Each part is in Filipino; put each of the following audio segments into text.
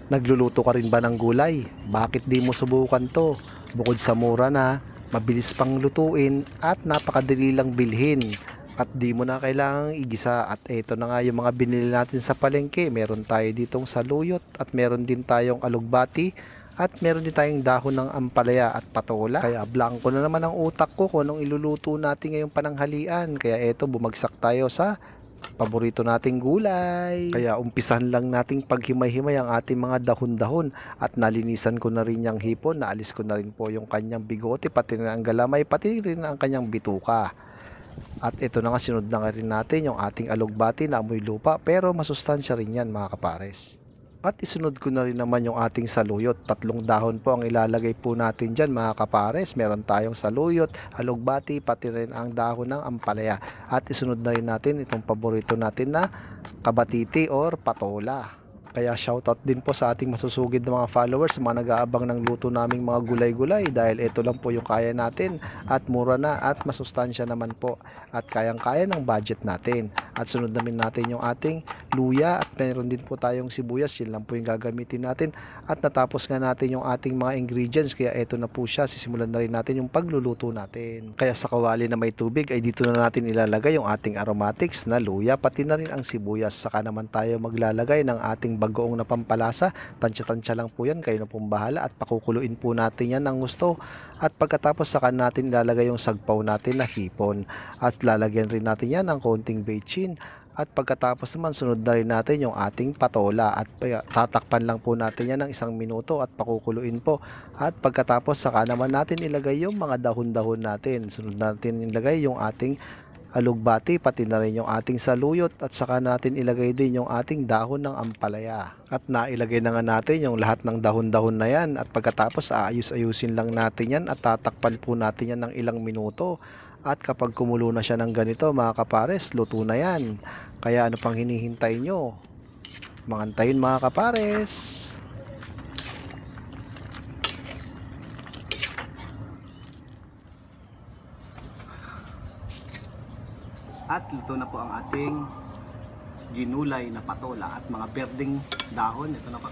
Nagluluto ka rin ba ng gulay? Bakit di mo subukan to? Bukod sa mura na, mabilis pang lutuin at napakadali lang bilhin. At di mo na kailangang igisa. At eto na nga yung mga binili natin sa palengke. Meron tayo ditong saluyot at meron din tayong alugbati at meron din tayong dahon ng ampalaya at patola. Kaya blanco na naman ang utak ko kung anong iluluto natin ngayong pananghalian. Kaya eto, bumagsak tayo sa paborito nating gulay. Kaya umpisahan lang nating paghimay-himay ang ating mga dahon-dahon at nalinisan ko na rin yung hipon, naalis ko na rin po yung kanyang bigote, pati na ang galamay, pati rin ang kanyang bituka. At ito na nga, sinunod na nga rin natin yung ating alugbati na amoy lupa, pero masustansya rin yan mga kapares. At isunod ko na rin naman yung ating saluyot. 3 dahon po ang ilalagay po natin dyan mga kapares. Meron tayong saluyot, alugbati, pati rin ang dahon ng ampalaya. At isunod na rin natin itong paborito natin na kabatiti or patola. Kaya shoutout din po sa ating masusugid na mga followers, mga nag-aabang ng luto naming mga gulay-gulay, dahil ito lang po yung kaya natin at mura na at masustansya naman po at kayang-kaya ng budget natin. At sunod namin natin yung ating luya at meron din po tayong sibuyas, yun lang po yung gagamitin natin. At natapos nga natin yung ating mga ingredients, kaya ito na po siya, sisimulan na rin natin yung pagluluto natin. Kaya sa kawali na may tubig ay dito na natin ilalagay yung ating aromatics na luya, pati na rin ang sibuyas. Saka naman tayo maglalagay ng ating bagoong na pampalasa. Tansya-tansya lang po yan, kayo na pong bahala, at pakukuluin po natin yan ng gusto. At pagkatapos saka natin ilalagay yung sagpaw natin na hipon at lalagyan rin natin yan ng konting bechin. At pagkatapos naman, sunod na rin natin yung ating patola at tatakpan lang po natin yan ng 1 minuto at pakukuluin po. At pagkatapos saka naman natin ilagay yung mga dahon-dahon natin. Sunod natin ilagay yung ating alugbati, pati na rin yung ating saluyot, at saka natin ilagay din yung ating dahon ng ampalaya. At nailagay na nga natin yung lahat ng dahon-dahon na yan, at pagkatapos aayus-ayusin lang natin yan at tatakpan po natin yan ng ilang minuto. At kapag kumulo na siya ng ganito mga kapares, luto na yan. Kaya ano pang hinihintay nyo? Mangantayin mga kapares. At luto na po ang ating ginulay na patola at mga berdeng dahon. Ito na po.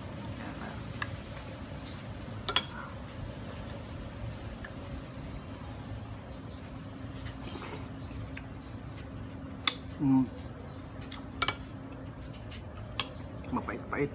Mapait-pait.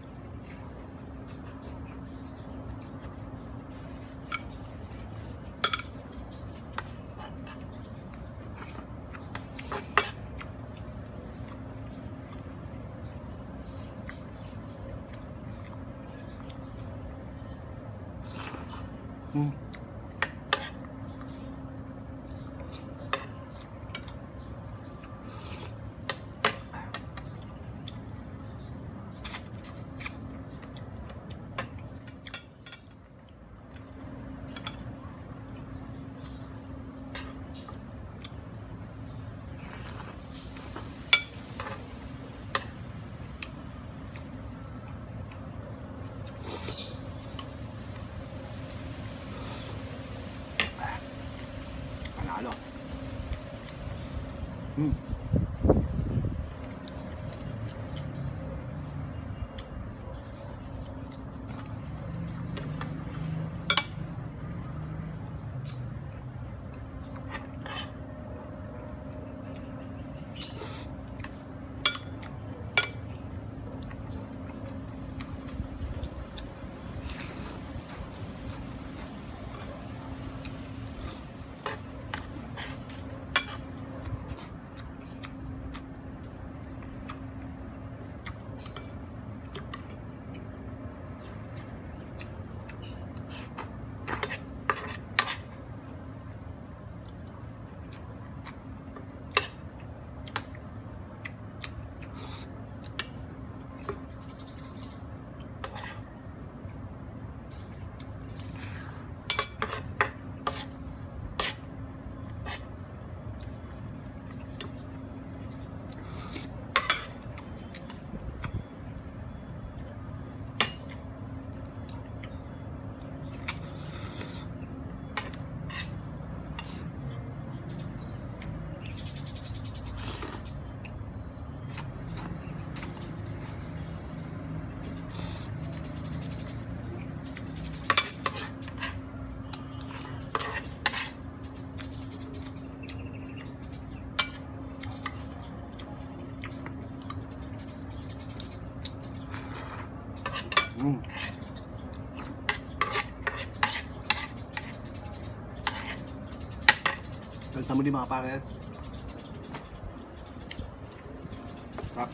Panalo. Mm. Sa muli mga pares. Sarap.